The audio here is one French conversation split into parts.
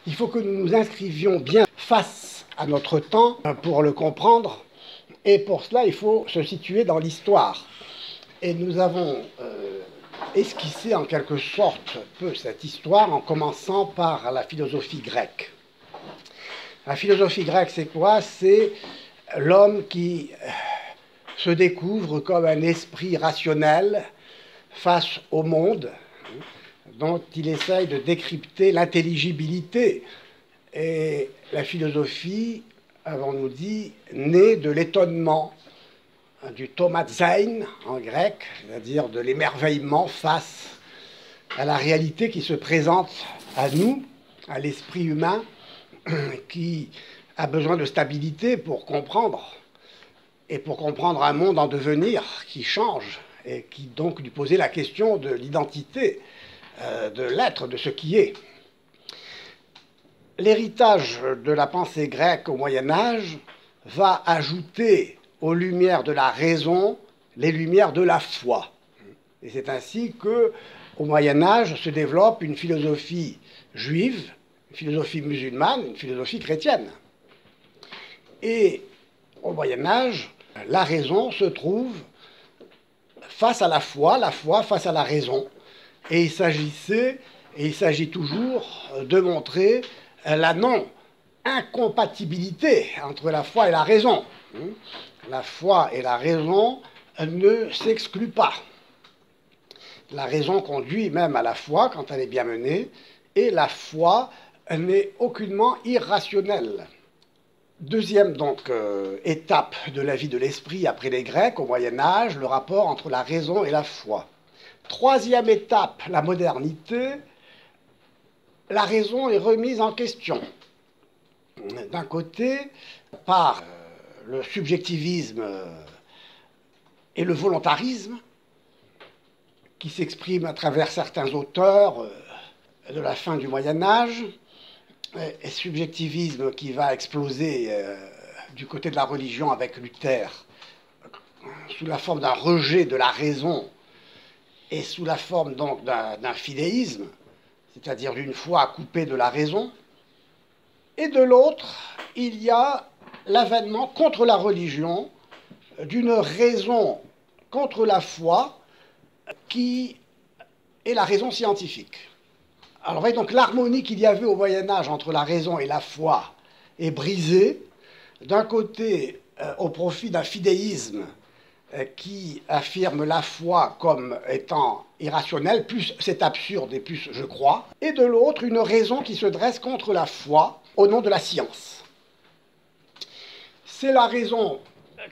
Il faut que nous nous inscrivions bien face à notre temps pour le comprendre, et pour cela, il faut se situer dans l'histoire. Et nous avons esquissé en quelque sorte peu cette histoire en commençant par la philosophie grecque. La philosophie grecque, c'est quoi? C'est l'homme qui se découvre comme un esprit rationnel face au monde, dont il essaye de décrypter l'intelligibilité. Et la philosophie, avons-nous dit, naît de l'étonnement, du tomatzein en grec, c'est-à-dire de l'émerveillement face à la réalité qui se présente à nous, à l'esprit humain, qui a besoin de stabilité pour comprendre, et pour comprendre un monde en devenir qui change, et qui donc lui posait la question de l'identité, de l'être, de ce qui est. L'héritage de la pensée grecque au Moyen-Âge va ajouter aux lumières de la raison les lumières de la foi. Et c'est ainsi qu'au Moyen-Âge se développe une philosophie juive, une philosophie musulmane, une philosophie chrétienne. Et au Moyen-Âge, la raison se trouve face à la foi face à la raison. Et il s'agissait, et il s'agit toujours, de montrer la non-incompatibilité entre la foi et la raison. La foi et la raison ne s'excluent pas. La raison conduit même à la foi quand elle est bien menée, et la foi n'est aucunement irrationnelle. Deuxième donc étape de la vie de l'esprit après les Grecs au Moyen-Âge, le rapport entre la raison et la foi. Troisième étape, la modernité, la raison est remise en question. D'un côté, par le subjectivisme et le volontarisme, qui s'expriment à travers certains auteurs de la fin du Moyen-Âge, et subjectivisme qui va exploser du côté de la religion avec Luther, sous la forme d'un rejet de la raison et sous la forme donc d'un fidéisme, c'est-à-dire d'une foi coupée de la raison. Et de l'autre, il y a l'avènement contre la religion d'une raison contre la foi qui est la raison scientifique. Alors, voyez, donc l'harmonie qu'il y avait au Moyen-Âge entre la raison et la foi est brisée, d'un côté au profit d'un fidéisme qui affirme la foi comme étant irrationnelle, plus c'est absurde et plus je crois, et de l'autre une raison qui se dresse contre la foi au nom de la science. C'est la raison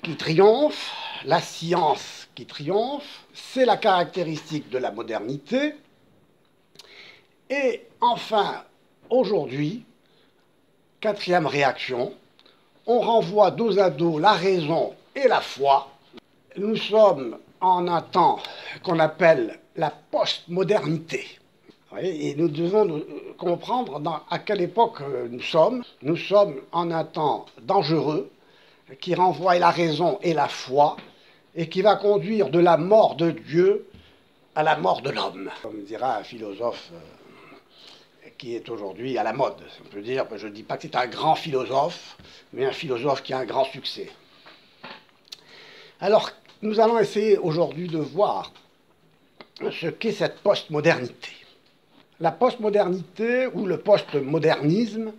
qui triomphe, la science qui triomphe, c'est la caractéristique de la modernité. Et enfin, aujourd'hui, quatrième réaction, on renvoie dos à dos la raison et la foi. Nous sommes en un temps qu'on appelle la postmodernité. Et nous devons comprendre à quelle époque nous sommes. Nous sommes en un temps dangereux qui renvoie la raison et la foi et qui va conduire de la mort de Dieu à la mort de l'homme. Comme dira un philosophe qui est aujourd'hui à la mode. On peut dire, je ne dis pas que c'est un grand philosophe, mais un philosophe qui a un grand succès. Alors, nous allons essayer aujourd'hui de voir ce qu'est cette postmodernité. La postmodernité ou le postmodernisme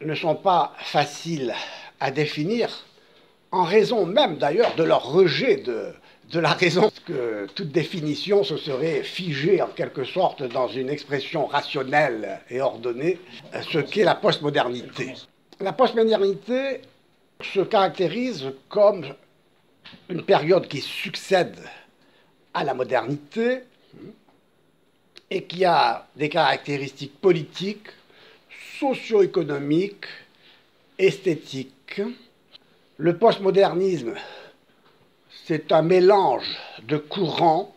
ne sont pas faciles à définir, en raison même d'ailleurs de leur rejet de la raison, parce que toute définition se serait figée en quelque sorte dans une expression rationnelle et ordonnée, ce qu'est la postmodernité. La postmodernité se caractérise comme une période qui succède à la modernité et qui a des caractéristiques politiques, socio-économiques, esthétiques. Le postmodernisme, c'est un mélange de courants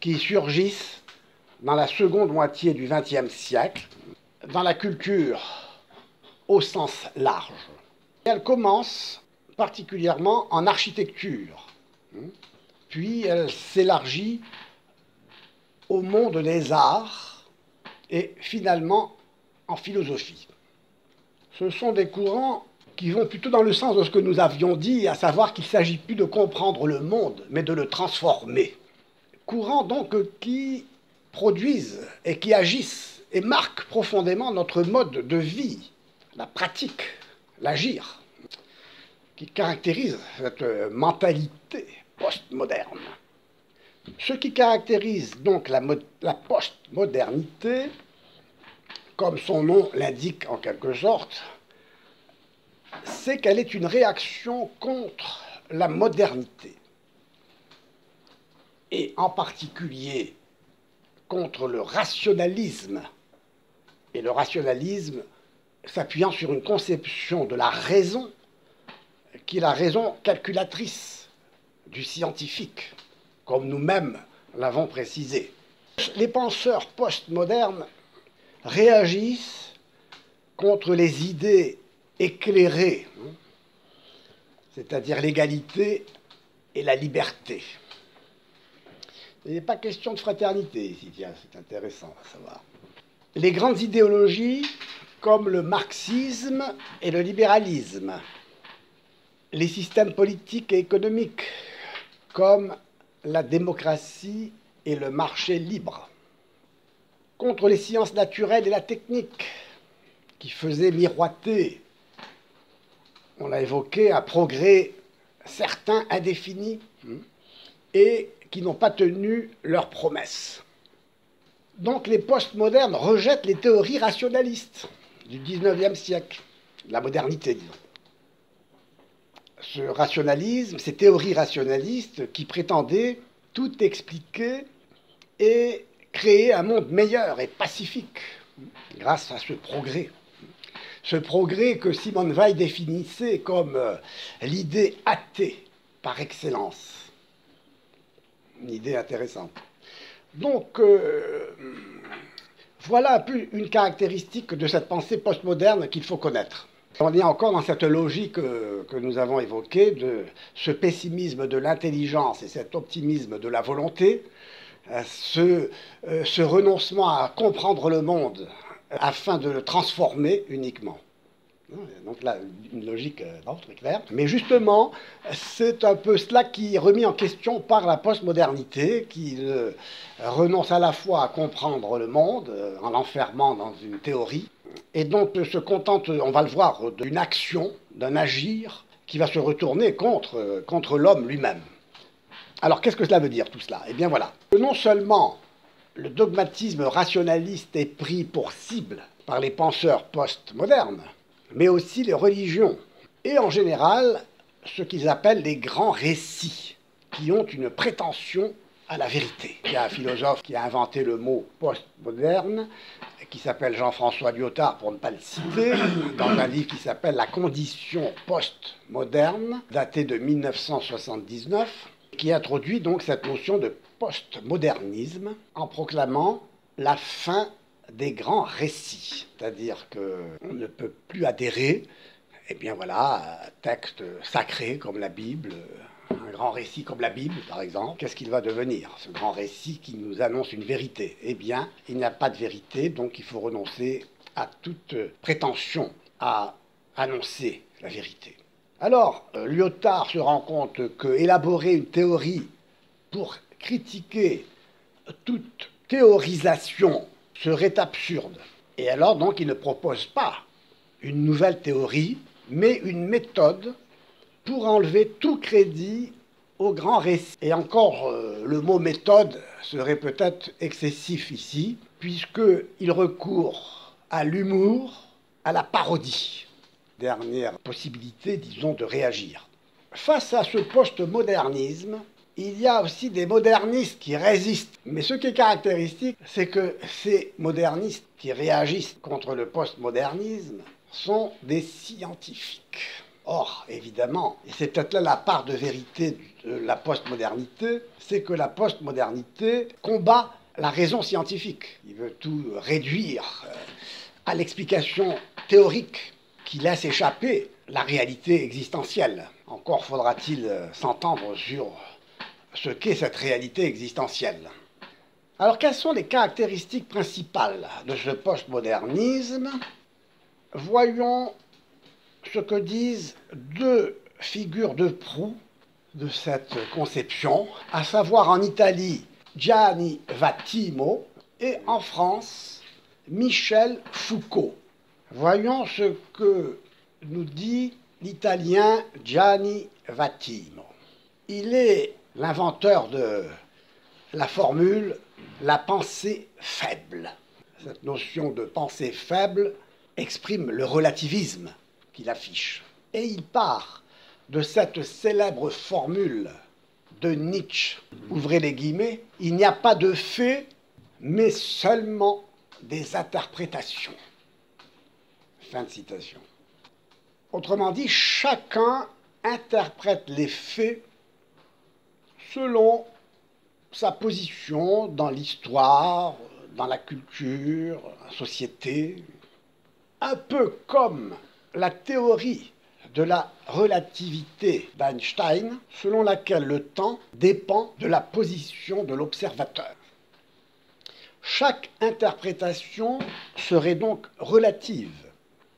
qui surgissent dans la seconde moitié du XXe siècle, dans la culture au sens large. Elle commence particulièrement en architecture, puis elle s'élargit au monde des arts et finalement en philosophie. Ce sont des courants qui vont plutôt dans le sens de ce que nous avions dit, à savoir qu'il ne s'agit plus de comprendre le monde, mais de le transformer. Courants donc qui produisent et qui agissent et marquent profondément notre mode de vie, la pratique, l'agir, qui caractérise cette mentalité postmoderne. Ce qui caractérise donc la postmodernité, comme son nom l'indique en quelque sorte, c'est qu'elle est une réaction contre la modernité, et en particulier contre le rationalisme, et le rationalisme s'appuyant sur une conception de la raison qui est la raison calculatrice du scientifique, comme nous-mêmes l'avons précisé. Les penseurs postmodernes réagissent contre les idées éclairées, c'est-à-dire l'égalité et la liberté. Il n'est pas question de fraternité ici, tiens, c'est intéressant à savoir. Les grandes idéologies, comme le marxisme et le libéralisme, les systèmes politiques et économiques, comme la démocratie et le marché libre, contre les sciences naturelles et la technique, qui faisaient miroiter, on l'a évoqué, un progrès certain, indéfini, et qui n'ont pas tenu leurs promesses. Donc les postmodernes rejettent les théories rationalistes du XIXe siècle, de la modernité, disons. Ce rationalisme, ces théories rationalistes qui prétendaient tout expliquer et créer un monde meilleur et pacifique grâce à ce progrès. Ce progrès que Simone Weil définissait comme l'idée athée par excellence. Une idée intéressante. Donc, voilà un peu une caractéristique de cette pensée postmoderne qu'il faut connaître. On est encore dans cette logique que nous avons évoquée, de ce pessimisme de l'intelligence et cet optimisme de la volonté, ce renoncement à comprendre le monde afin de le transformer uniquement. Donc là, une logique très claire. Mais justement, c'est un peu cela qui est remis en question par la postmodernité, qui renonce à la fois à comprendre le monde en l'enfermant dans une théorie, et donc se contente, on va le voir, d'une action, d'un agir qui va se retourner contre l'homme lui-même. Alors qu'est-ce que cela veut dire tout cela? Eh bien voilà, non seulement le dogmatisme rationaliste est pris pour cible par les penseurs postmodernes, mais aussi les religions, et en général ce qu'ils appellent les grands récits, qui ont une prétention à la vérité. Il y a un philosophe qui a inventé le mot postmoderne, qui s'appelle Jean-François Lyotard, pour ne pas le citer, dans un livre qui s'appelle La condition postmoderne, daté de 1979, qui introduit donc cette notion de postmodernisme en proclamant la fin des grands récits, c'est-à-dire qu'on ne peut plus adhérer, eh bien voilà, à un texte sacré comme la Bible, un grand récit comme la Bible par exemple. Qu'est-ce qu'il va devenir, ce grand récit qui nous annonce une vérité? Eh bien, il n'y a pas de vérité, donc il faut renoncer à toute prétention à annoncer la vérité. Alors, Lyotard se rend compte qu'élaborer une théorie pour critiquer toute théorisation serait absurde. Et alors, donc, il ne propose pas une nouvelle théorie, mais une méthode pour enlever tout crédit au grand récit. Et encore, le mot méthode serait peut-être excessif ici, puisqu'il recourt à l'humour, à la parodie. Dernière possibilité, disons, de réagir. Face à ce postmodernisme, il y a aussi des modernistes qui résistent. Mais ce qui est caractéristique, c'est que ces modernistes qui réagissent contre le postmodernisme sont des scientifiques. Or, évidemment, et c'est peut-être là la part de vérité de la postmodernité, c'est que la postmodernité combat la raison scientifique. Il veut tout réduire à l'explication théorique qui laisse échapper la réalité existentielle. Encore faudra-t-il s'entendre sur ce qu'est cette réalité existentielle. Alors, quelles sont les caractéristiques principales de ce postmodernisme? Voyons ce que disent deux figures de proue de cette conception, à savoir en Italie Gianni Vattimo et en France Michel Foucault. Voyons ce que nous dit l'Italien Gianni Vattimo. Il est l'inventeur de la formule « la pensée faible ». Cette notion de pensée faible exprime le relativisme qu'il affiche. Et il part de cette célèbre formule de Nietzsche, ouvrez les guillemets, « il n'y a pas de faits, mais seulement des interprétations ». Fin de citation. Autrement dit, chacun interprète les faits selon sa position dans l'histoire, dans la culture, la société, un peu comme la théorie de la relativité d'Einstein, selon laquelle le temps dépend de la position de l'observateur. Chaque interprétation serait donc relative,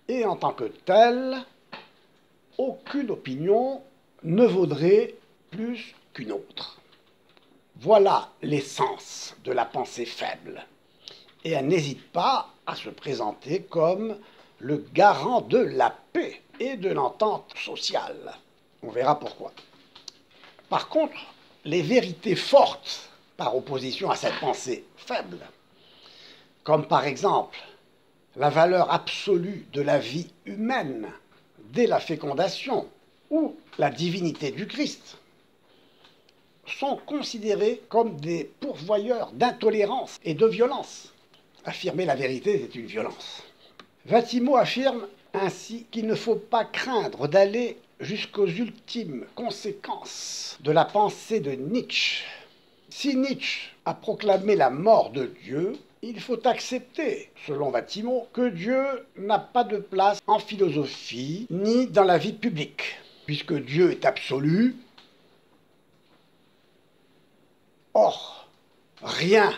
et en tant que telle, aucune opinion ne vaudrait plus qu'une autre. Voilà l'essence de la pensée faible. Et elle n'hésite pas à se présenter comme le garant de la paix et de l'entente sociale. On verra pourquoi. Par contre, les vérités fortes, par opposition à cette pensée faible, comme par exemple la valeur absolue de la vie humaine dès la fécondation ou la divinité du Christ, sont considérés comme des pourvoyeurs d'intolérance et de violence. Affirmer la vérité, c'est une violence. Vattimo affirme ainsi qu'il ne faut pas craindre d'aller jusqu'aux ultimes conséquences de la pensée de Nietzsche. Si Nietzsche a proclamé la mort de Dieu, il faut accepter, selon Vattimo, que Dieu n'a pas de place en philosophie ni dans la vie publique. Puisque Dieu est absolu, or, rien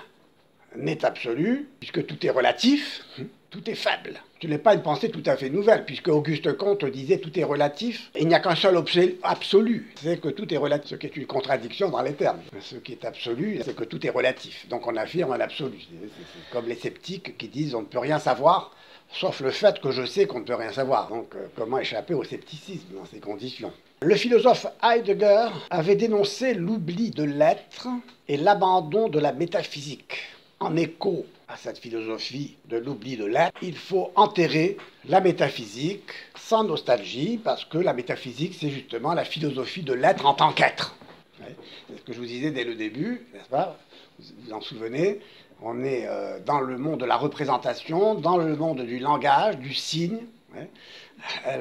n'est absolu, puisque tout est relatif, tout est faible. Ce n'est pas une pensée tout à fait nouvelle, puisque Auguste Comte disait tout est relatif, et il n'y a qu'un seul absolu, c'est que tout est relatif, ce qui est une contradiction dans les termes. Ce qui est absolu, c'est que tout est relatif, donc on affirme un absolu. C'est comme les sceptiques qui disent on ne peut rien savoir, sauf le fait que je sais qu'on ne peut rien savoir. Donc comment échapper au scepticisme dans ces conditions? Le philosophe Heidegger avait dénoncé l'oubli de l'être et l'abandon de la métaphysique. En écho à cette philosophie de l'oubli de l'être, il faut enterrer la métaphysique sans nostalgie, parce que la métaphysique, c'est justement la philosophie de l'être en tant qu'être. C'est ce que je vous disais dès le début, n'est-ce pas? Vous vous en souvenez? On est dans le monde de la représentation, dans le monde du langage, du signe.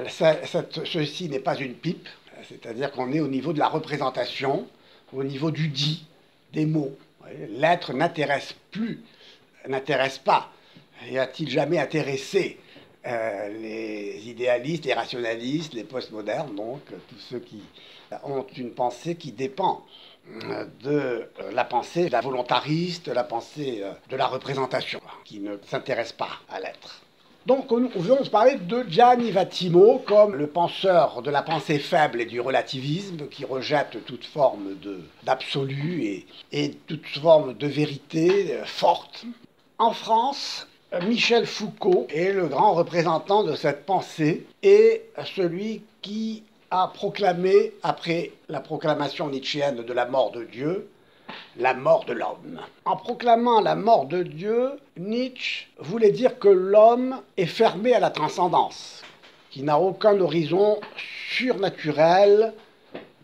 Ceci n'est pas une pipe, c'est-à-dire qu'on est au niveau de la représentation, au niveau du dit, des mots. L'être n'intéresse pas, et a-t-il jamais intéressé les idéalistes, les rationalistes, les postmodernes, donc tous ceux qui ont une pensée qui dépend de la pensée de la volontariste, la pensée de la représentation, qui ne s'intéresse pas à l'être. Donc nous pouvons parler de Gianni Vattimo comme le penseur de la pensée faible et du relativisme qui rejette toute forme d'absolu et toute forme de vérité forte. En France, Michel Foucault est le grand représentant de cette pensée et celui qui a proclamé, après la proclamation nietzschéenne de la mort de Dieu, la mort de l'homme. En proclamant la mort de Dieu, Nietzsche voulait dire que l'homme est fermé à la transcendance, qui n'a aucun horizon surnaturel,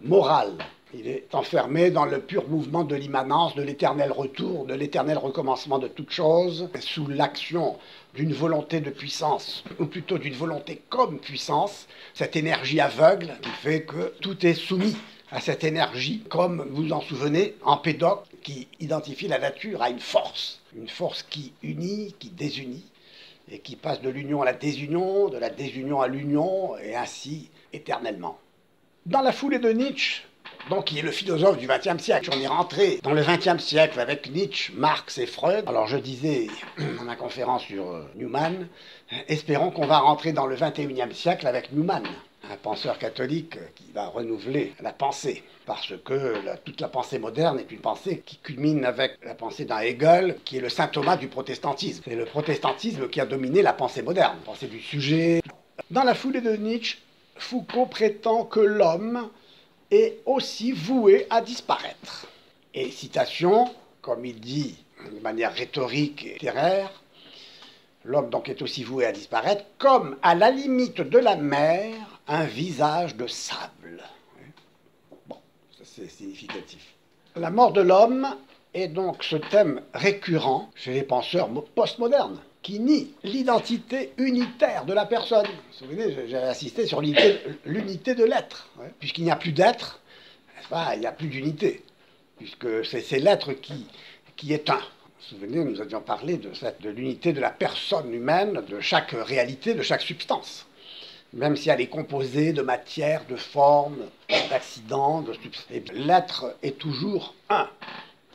moral. Il est enfermé dans le pur mouvement de l'immanence, de l'éternel retour, de l'éternel recommencement de toute chose, sous l'action d'une volonté de puissance, ou plutôt d'une volonté comme puissance, cette énergie aveugle qui fait que tout est soumis à cette énergie, comme vous vous en souvenez, Empédocle, qui identifie la nature à une force qui unit, qui désunit, et qui passe de l'union à la désunion, de la désunion à l'union, et ainsi éternellement. Dans la foulée de Nietzsche, donc qui est le philosophe du XXe siècle. On est rentré dans le XXe siècle avec Nietzsche, Marx et Freud. Alors je disais dans ma conférence sur Newman, espérons qu'on va rentrer dans le XXIe siècle avec Newman, un penseur catholique qui va renouveler la pensée, parce que toute la pensée moderne est une pensée qui culmine avec la pensée d'un Hegel, qui est le saint Thomas du protestantisme. C'est le protestantisme qui a dominé la pensée moderne, la pensée du sujet. Dans la foulée de Nietzsche, Foucault prétend que l'homme est aussi voué à disparaître. Et citation, comme il dit de manière rhétorique et littéraire, l'homme donc est aussi voué à disparaître, comme à la limite de la mer, un visage de sable. Bon, ça c'est significatif. La mort de l'homme est donc ce thème récurrent chez les penseurs postmodernes, qui nient l'identité unitaire de la personne. Vous vous souvenez, j'ai insisté sur l'unité de l'être. Puisqu'il n'y a plus d'être, il n'y a plus d'unité, puisque c'est l'être qui est un. Vous vous souvenez, nous avions parlé de l'unité de la personne humaine, de chaque réalité, de chaque substance. Même si elle est composée de matière, de forme, d'accidents, de substances. L'être est toujours un.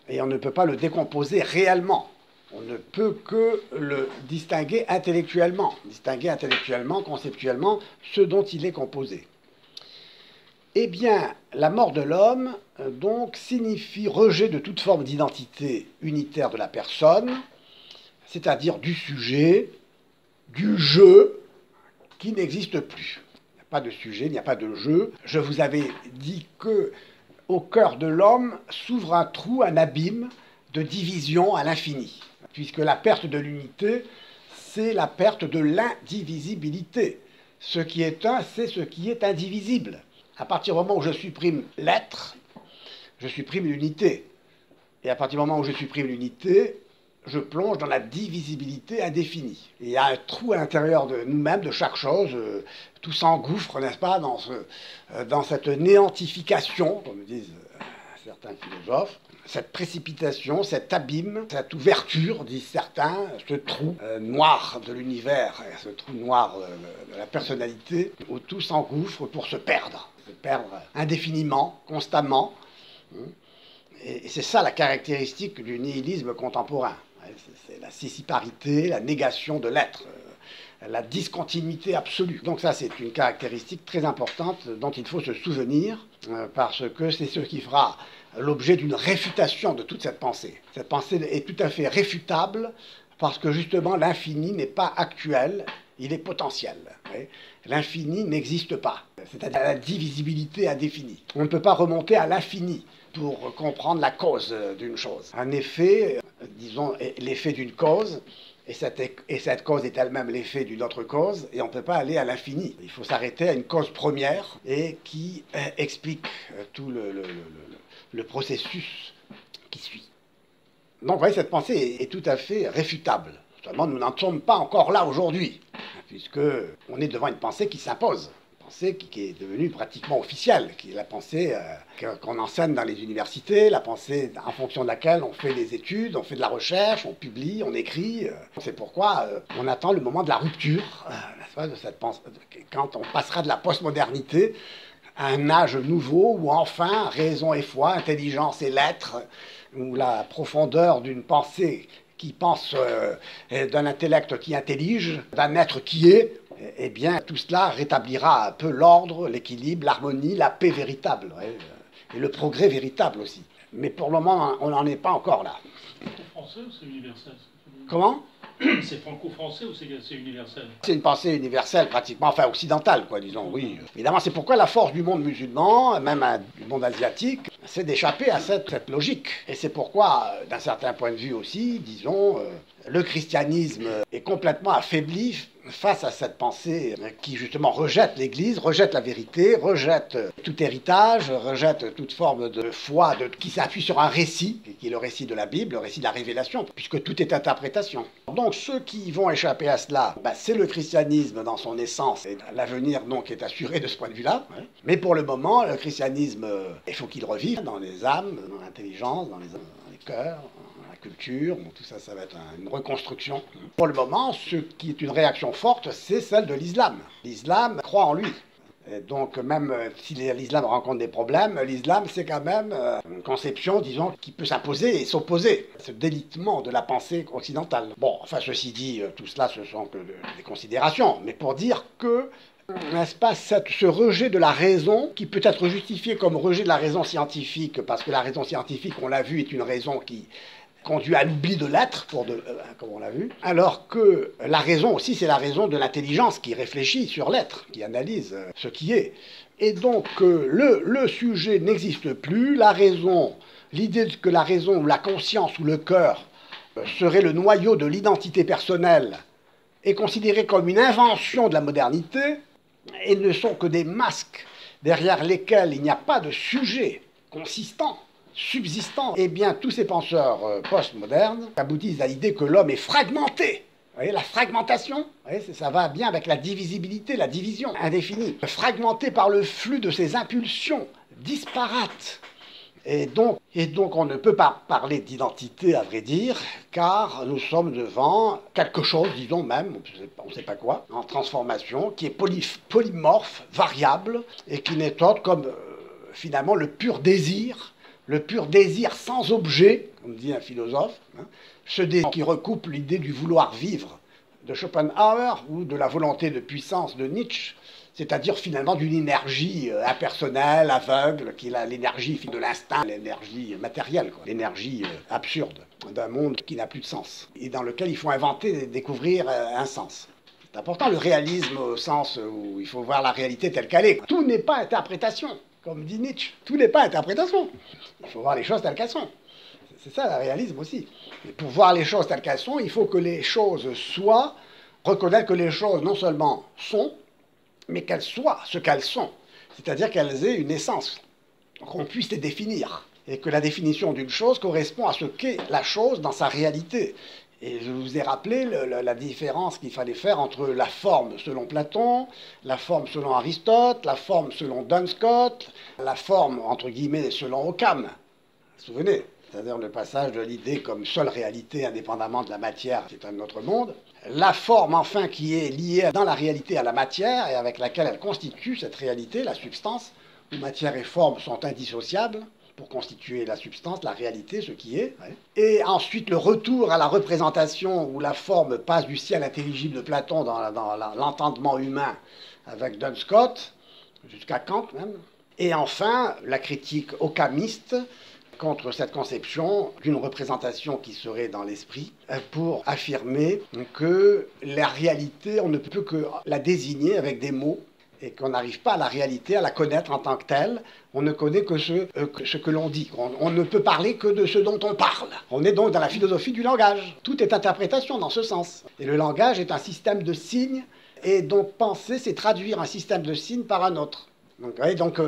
Et on ne peut pas le décomposer réellement. On ne peut que le distinguer intellectuellement, conceptuellement, ce dont il est composé. Eh bien, la mort de l'homme, donc, signifie rejet de toute forme d'identité unitaire de la personne, c'est-à-dire du sujet, du jeu, qui n'existe plus. Il n'y a pas de sujet, il n'y a pas de jeu. Je vous avais dit que au cœur de l'homme s'ouvre un trou, un abîme de division à l'infini, puisque la perte de l'unité, c'est la perte de l'indivisibilité. Ce qui est un, c'est ce qui est indivisible. À partir du moment où je supprime l'être, je supprime l'unité. Et à partir du moment où je supprime l'unité, je plonge dans la divisibilité indéfinie. Et il y a un trou à l'intérieur de nous-mêmes, de chaque chose, tout s'engouffre, n'est-ce pas, dans cette néantification, comme disent certains philosophes, cette précipitation, cet abîme, cette ouverture, disent certains, ce trou noir de l'univers, ce trou noir de la personnalité, où tout s'engouffre pour se perdre indéfiniment, constamment. Et c'est ça la caractéristique du nihilisme contemporain. C'est la sissiparité, la négation de l'être, la discontinuité absolue. Donc ça, c'est une caractéristique très importante dont il faut se souvenir, parce que c'est ce qui fera l'objet d'une réfutation de toute cette pensée. Cette pensée est tout à fait réfutable, parce que justement, l'infini n'est pas actuel, il est potentiel. L'infini n'existe pas, c'est-à-dire la divisibilité indéfinie. On ne peut pas remonter à l'infini pour comprendre la cause d'une chose. Un effet, disons, est l'effet d'une cause, et cette cause est elle-même l'effet d'une autre cause, et on ne peut pas aller à l'infini. Il faut s'arrêter à une cause première, et qui explique tout le processus qui suit. Donc, vous voyez, cette pensée est tout à fait réfutable. Seulement, nous n'en sommes pas encore là aujourd'hui, puisqu'on est devant une pensée qui s'impose. Pensée qui est devenue pratiquement officielle, qui est la pensée qu'on enseigne dans les universités, la pensée en fonction de laquelle on fait des études, on fait de la recherche, on publie, on écrit. C'est pourquoi on attend le moment de la rupture, de cette pensée, quand on passera de la postmodernité à un âge nouveau où enfin raison et foi, intelligence et lettres, où la profondeur d'une pensée qui pense, d'un intellect qui intellige, d'un être qui est, eh bien, tout cela rétablira un peu l'ordre, l'équilibre, l'harmonie, la paix véritable, et le progrès véritable aussi. Mais pour le moment, on n'en est pas encore là. Français ou c'est universel? Comment? C'est franco-français ou c'est universel? C'est une pensée universelle, pratiquement, enfin occidentale, quoi, disons, oui. Évidemment, c'est pourquoi la force du monde musulman, même du monde asiatique, c'est d'échapper à cette logique. Et c'est pourquoi, d'un certain point de vue aussi, disons, le christianisme est complètement affaibli face à cette pensée qui justement rejette l'Église, rejette la vérité, rejette tout héritage, rejette toute forme de foi qui s'appuie sur un récit, qui est le récit de la Bible, le récit de la révélation, puisque tout est interprétation. Donc ceux qui vont échapper à cela, c'est le christianisme dans son essence, et l'avenir donc est assuré de ce point de vue-là. Mais pour le moment, le christianisme, il faut qu'il revive dans les âmes, dans l'intelligence, dans les cœurs, culture, bon, tout ça, ça va être une reconstruction. Pour le moment, ce qui est une réaction forte, c'est celle de l'islam. L'islam croit en lui. Et donc, même si l'islam rencontre des problèmes, l'islam, c'est quand même une conception, disons, qui peut s'imposer et s'opposer à ce délitement de la pensée occidentale. Bon, enfin, ceci dit, tout cela, ce sont que des considérations, mais pour dire que, n'est-ce pas, ce rejet de la raison, qui peut être justifié comme rejet de la raison scientifique, parce que la raison scientifique, on l'a vu, est une raison qui conduit à l'oubli de l'être, comme on l'a vu, alors que la raison aussi, c'est la raison de l'intelligence qui réfléchit sur l'être, qui analyse ce qui est. Et donc, le sujet n'existe plus, la raison, l'idée que la raison ou la conscience ou le cœur serait le noyau de l'identité personnelle est considérée comme une invention de la modernité, et ne sont que des masques derrière lesquels il n'y a pas de sujet consistant, subsistant. Eh bien, tous ces penseurs postmodernes aboutissent à l'idée que l'homme est fragmenté. Vous voyez, la fragmentation, vous voyez, ça va bien avec la divisibilité, la division indéfinie. Fragmenté par le flux de ses impulsions disparates. Et donc, on ne peut pas parler d'identité, à vrai dire, car nous sommes devant quelque chose, disons même, on ne sait pas quoi, en transformation, qui est polymorphe, variable, et qui n'est autre comme, finalement, le pur désir sans objet, comme dit un philosophe, hein, ce désir qui recoupe l'idée du vouloir vivre de Schopenhauer ou de la volonté de puissance de Nietzsche, c'est-à-dire finalement d'une énergie impersonnelle, aveugle, qui est l'énergie de l'instinct, l'énergie matérielle, l'énergie absurde d'un monde qui n'a plus de sens, et dans lequel il faut inventer et découvrir un sens. C'est important le réalisme au sens où il faut voir la réalité telle qu'elle est. Tout n'est pas interprétation, comme dit Nietzsche, tout n'est pas interprétation. Il faut voir les choses telles qu'elles sont. C'est ça le réalisme aussi. Et pour voir les choses telles qu'elles sont, il faut que les choses soient, reconnaître que les choses non seulement sont, mais qu'elles soient ce qu'elles sont, c'est-à-dire qu'elles aient une essence, qu'on puisse les définir, et que la définition d'une chose correspond à ce qu'est la chose dans sa réalité. Et je vous ai rappelé la différence qu'il fallait faire entre la forme selon Platon, la forme selon Aristote, la forme selon Duns Scott, la forme, entre guillemets, selon Occam. Vous vous souvenez ? C'est-à-dire le passage de l'idée comme seule réalité indépendamment de la matière, c'est un autre monde. La forme, enfin, qui est liée dans la réalité à la matière et avec laquelle elle constitue cette réalité, la substance, où matière et forme sont indissociables pour constituer la substance, la réalité, ce qui est. Ouais. Et ensuite, le retour à la représentation où la forme passe du ciel intelligible de Platon dans l'entendement humain avec Duns Scott, jusqu'à Kant même. Et enfin, la critique occamiste contre cette conception d'une représentation qui serait dans l'esprit, pour affirmer que la réalité, on ne peut que la désigner avec des mots, et qu'on n'arrive pas à la réalité, à la connaître en tant que telle. On ne connaît que ce que l'on dit. On ne peut parler que de ce dont on parle. On est donc dans la philosophie du langage. Tout est interprétation dans ce sens. Et le langage est un système de signes, et donc penser, c'est traduire un système de signes par un autre. Donc,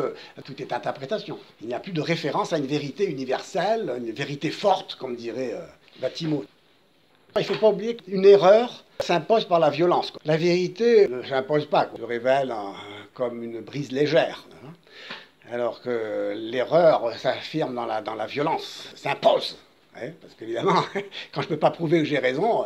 tout est interprétation. Il n'y a plus de référence à une vérité universelle, une vérité forte, comme dirait Vatimo. Il ne faut pas oublier qu'une erreur s'impose par la violence. La vérité ne s'impose pas, se révèle comme une brise légère. Alors que l'erreur s'affirme dans la violence, s'impose. Ouais, parce qu'évidemment, quand je ne peux pas prouver que j'ai raison,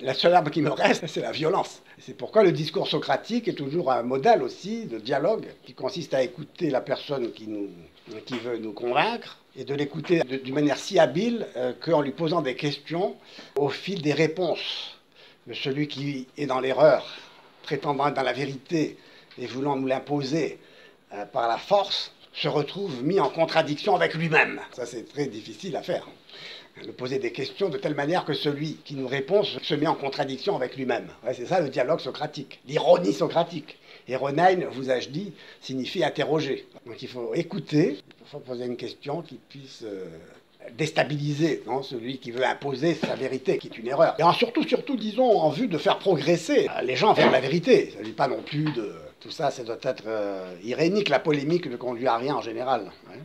la seule arme qui me reste, c'est la violence. C'est pourquoi le discours socratique est toujours un modèle aussi de dialogue qui consiste à écouter la personne qui veut nous convaincre et de l'écouter d'une manière si habile qu'en lui posant des questions, au fil des réponses de celui qui est dans l'erreur, prétendant être dans la vérité et voulant nous l'imposer par la force, se retrouve mis en contradiction avec lui-même. Ça, c'est très difficile à faire. De poser des questions de telle manière que celui qui nous répond se met en contradiction avec lui-même. Ouais, c'est ça le dialogue socratique, l'ironie socratique. Eronein, vous ai-je dit, signifie interroger. Donc il faut écouter, il faut poser une question qui puisse déstabiliser celui qui veut imposer sa vérité, qui est une erreur. Et surtout, disons, en vue de faire progresser les gens vers la vérité. Il ne s'agit pas non plus de... Tout ça, ça doit être irénique. La polémique ne conduit à rien en général. Ouais.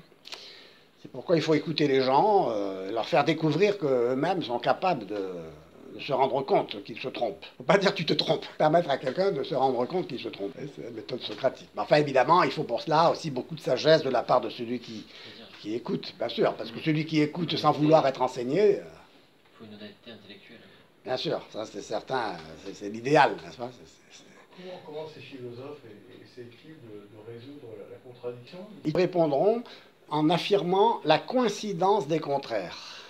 C'est pourquoi il faut écouter les gens, leur faire découvrir qu'eux-mêmes sont capables de se rendre compte qu'ils se trompent. Il ne faut pas dire tu te trompes. Permettre à quelqu'un de se rendre compte qu'il se trompe. C'est la méthode socratique. Mais enfin, évidemment, il faut pour cela aussi beaucoup de sagesse de la part de celui qui écoute, bien sûr. Parce que celui qui écoute sans vouloir être enseigné... Il faut une honnêteté intellectuelle. Bien sûr, ça c'est certain, c'est l'idéal, n'est-ce pas ? Comment ces philosophes essaient-ils de résoudre la contradiction? Ils répondront en affirmant la coïncidence des contraires.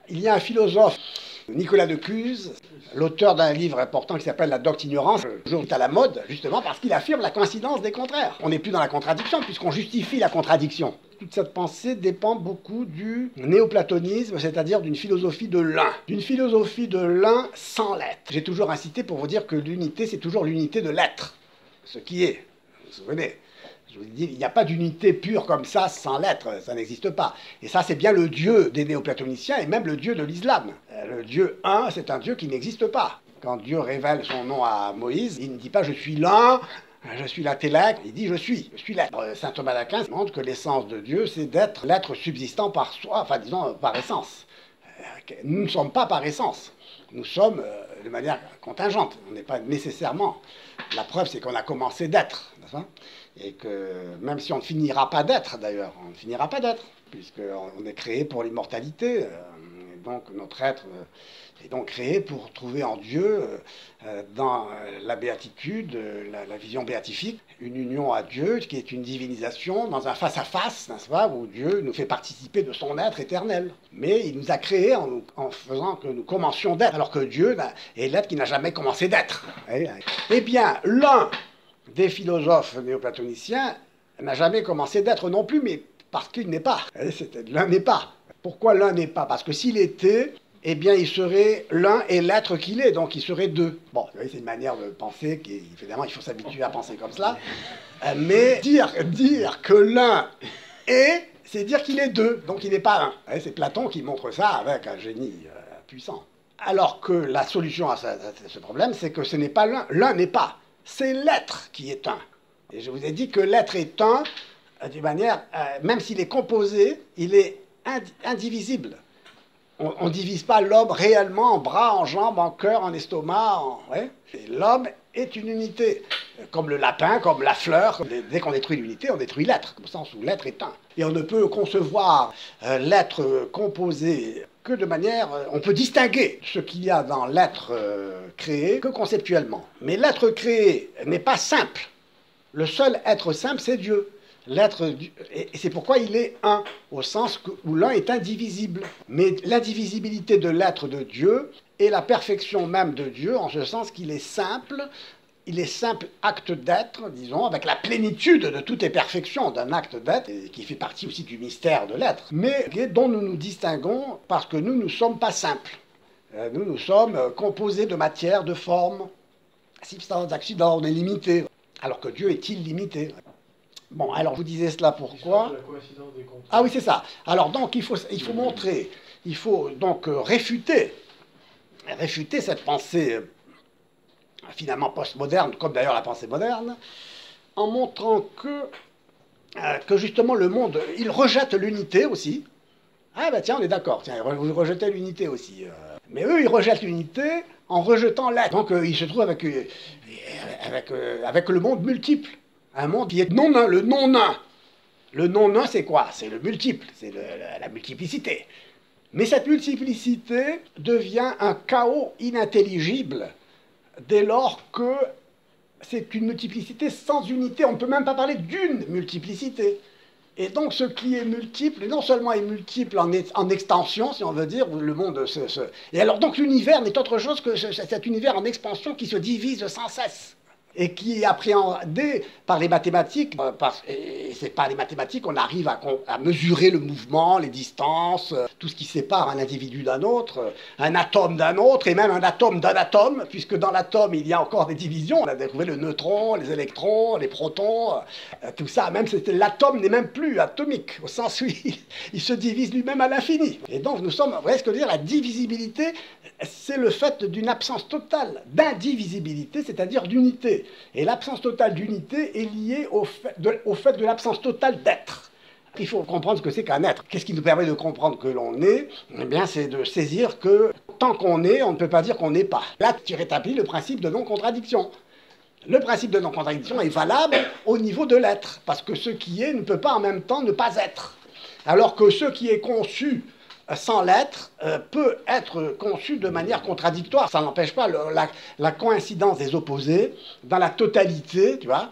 Il y a un philosophe, Nicolas de Cluse, l'auteur d'un livre important qui s'appelle La Docte Ignorance, aujourd'hui à la mode, justement parce qu'il affirme la coïncidence des contraires. On n'est plus dans la contradiction, puisqu'on justifie la contradiction. Toute cette pensée dépend beaucoup du néoplatonisme, c'est-à-dire d'une philosophie de l'un. D'une philosophie de l'un sans l'être. J'ai toujours insisté pour vous dire que l'unité, c'est toujours l'unité de l'être. Ce qui est. Vous vous souvenez? Je vous dis, il n'y a pas d'unité pure comme ça sans l'être, ça n'existe pas. Et ça, c'est bien le Dieu des néoplatoniciens et même le Dieu de l'islam. Le Dieu un, c'est un Dieu qui n'existe pas. Quand Dieu révèle son nom à Moïse, il ne dit pas « je suis l'un », je suis l'intellect, il dit je suis l'être. Saint Thomas d'Aquin montre que l'essence de Dieu, c'est d'être l'être subsistant par soi, enfin disons par essence. Nous ne sommes pas par essence, nous sommes de manière contingente, on n'est pas nécessairement. La preuve, c'est qu'on a commencé d'être, et que même si on ne finira pas d'être d'ailleurs, on ne finira pas d'être, puisqu'on est créé pour l'immortalité, et donc notre être est donc créé pour trouver en Dieu, dans la béatitude, la vision béatifique, une union à Dieu qui est une divinisation dans un face-à-face, n'est-ce pas, où Dieu nous fait participer de son être éternel. Mais il nous a créés en faisant que nous commencions d'être, alors que Dieu est l'être qui n'a jamais commencé d'être. Eh bien, l'un des philosophes néoplatoniciens n'a jamais commencé d'être non plus, mais parce qu'il n'est pas. L'un n'est pas. Pourquoi l'un n'est pas? Parce que s'il était, eh bien, il serait l'un et l'être qu'il est, donc il serait deux. Bon, c'est une manière de penser, évidemment, il faut s'habituer à penser comme cela, mais dire que l'un est, c'est dire qu'il est deux, donc il n'est pas un. C'est Platon qui montre ça avec un génie puissant. Alors que la solution à ce problème, c'est que ce n'est pas l'un n'est pas, c'est l'être qui est un. Et je vous ai dit que l'être est un, d'une manière, même s'il est composé, il est indivisible. On ne divise pas l'homme réellement en bras, en jambes, en cœur, en estomac. L'homme est une unité, comme le lapin, comme la fleur. Dès qu'on détruit l'unité, on détruit l'être, au sens où l'être est un. Et on ne peut concevoir l'être composé que de manière... On peut distinguer ce qu'il y a dans l'être créé que conceptuellement. Mais l'être créé n'est pas simple. Le seul être simple, c'est Dieu. Et c'est pourquoi il est un, au sens où l'un est indivisible. Mais l'indivisibilité de l'être de Dieu est la perfection même de Dieu, en ce sens qu'il est simple acte d'être, disons, avec la plénitude de toutes les perfections d'un acte d'être, qui fait partie aussi du mystère de l'être, mais dont nous nous distinguons parce que nous ne sommes pas simples. Nous sommes composés de matière, de forme, substance, d'accident, on est limité, alors que Dieu est illimité. Bon, alors je vous disais cela pourquoi? La coïncidence des contraires. Ah oui, c'est ça. Alors donc il faut montrer, il faut donc réfuter cette pensée finalement postmoderne, comme d'ailleurs la pensée moderne, en montrant que justement le monde, il rejette l'unité aussi. Ah ben tiens, on est d'accord, tiens, vous rejetez l'unité aussi. Mais eux, ils rejettent l'unité en rejetant l'être. Donc ils se trouvent avec le monde multiple. Un monde qui est non-un, le non-un. Le non-un, c'est quoi? C'est le multiple, c'est la multiplicité. Mais cette multiplicité devient un chaos inintelligible dès lors que c'est une multiplicité sans unité. On ne peut même pas parler d'une multiplicité. Et donc ce qui est multiple, non seulement est multiple en extension, si on veut dire, où le monde Et alors donc l'univers n'est autre chose que cet univers en expansion qui se divise sans cesse. Et qui est appréhendé par les mathématiques, et c'est par les mathématiques qu'on arrive à mesurer le mouvement, les distances, tout ce qui sépare un individu d'un autre, un atome d'un autre, et même un atome d'un atome, puisque dans l'atome, il y a encore des divisions. On a découvert le neutron, les électrons, les protons, tout ça. Même l'atome n'est même plus atomique, au sens où il se divise lui-même à l'infini. Et donc, nous sommes, vous voyez ce que je veux dire, la divisibilité, c'est le fait d'une absence totale d'indivisibilité, c'est-à-dire d'unité. Et l'absence totale d'unité est liée au fait de l'absence totale d'être. Il faut comprendre ce que c'est qu'un être. Qu'est-ce qui nous permet de comprendre que l'on est? Eh bien, c'est de saisir que tant qu'on est, on ne peut pas dire qu'on n'est pas. Là, tu rétablis le principe de non-contradiction. Le principe de non-contradiction est valable au niveau de l'être, parce que ce qui est ne peut pas en même temps ne pas être. Alors que ce qui est conçu sans l'être, peut être conçu de manière contradictoire. Ça n'empêche pas la coïncidence des opposés dans la totalité, tu vois,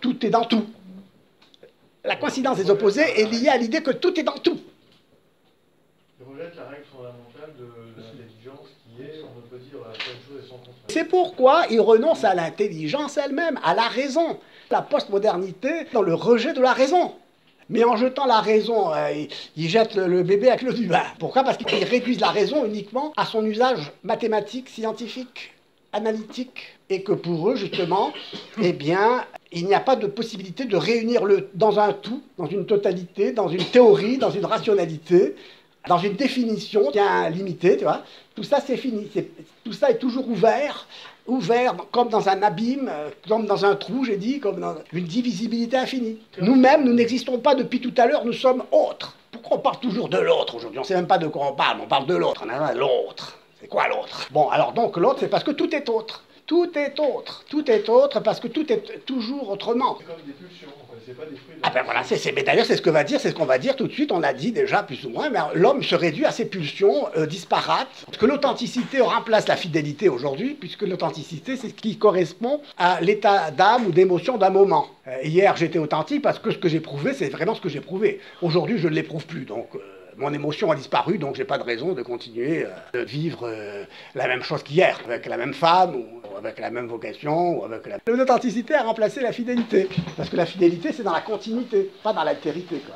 tout est dans tout. La coïncidence des opposés est liée à l'idée que tout est dans tout. Il rejette la règle fondamentale de l'intelligence qui est on ne peut dire la seule chose et son contraire. C'est pourquoi il renonce à l'intelligence elle-même, à la raison. La postmodernité dans le rejet de la raison. Mais en jetant la raison, il jette le bébé avec l'eau du bain. Pourquoi? Parce qu'ils réduisent la raison uniquement à son usage mathématique, scientifique, analytique. Et que pour eux, justement, eh bien, il n'y a pas de possibilité de réunir dans un tout, dans une totalité, dans une théorie, dans une rationalité, dans une définition bien limitée, tu vois. Tout ça, c'est fini. Tout ça est toujours ouvert comme dans un abîme, comme dans un trou, j'ai dit, comme dans une divisibilité infinie. Nous-mêmes, nous n'existons pas depuis tout à l'heure, nous sommes autres. Pourquoi on parle toujours de l'autre aujourd'hui? On ne sait même pas de quoi on parle de l'autre. L'autre. C'est quoi l'autre? Bon, alors donc l'autre, c'est parce que tout est autre. Tout est autre. Tout est autre parce que tout est toujours autrement. C'est comme des pulsions, en fait. C'est pas des fruits de Ah ben voilà, mais d'ailleurs c'est ce qu'on va dire tout de suite, on l'a dit déjà plus ou moins, mais l'homme se réduit à ses pulsions disparates, parce que l'authenticité remplace la fidélité aujourd'hui, puisque l'authenticité c'est ce qui correspond à l'état d'âme ou d'émotion d'un moment. Hier j'étais authentique parce que ce que j'ai prouvé c'est vraiment ce que j'ai prouvé. Aujourd'hui je ne l'éprouve plus, donc mon émotion a disparu, donc j'ai pas de raison de continuer de vivre la même chose qu'hier, avec la même femme, ou avec la même vocation, ou avec la... L'authenticité a remplacé la fidélité, parce que la fidélité c'est dans la continuité, pas dans l'altérité, quoi.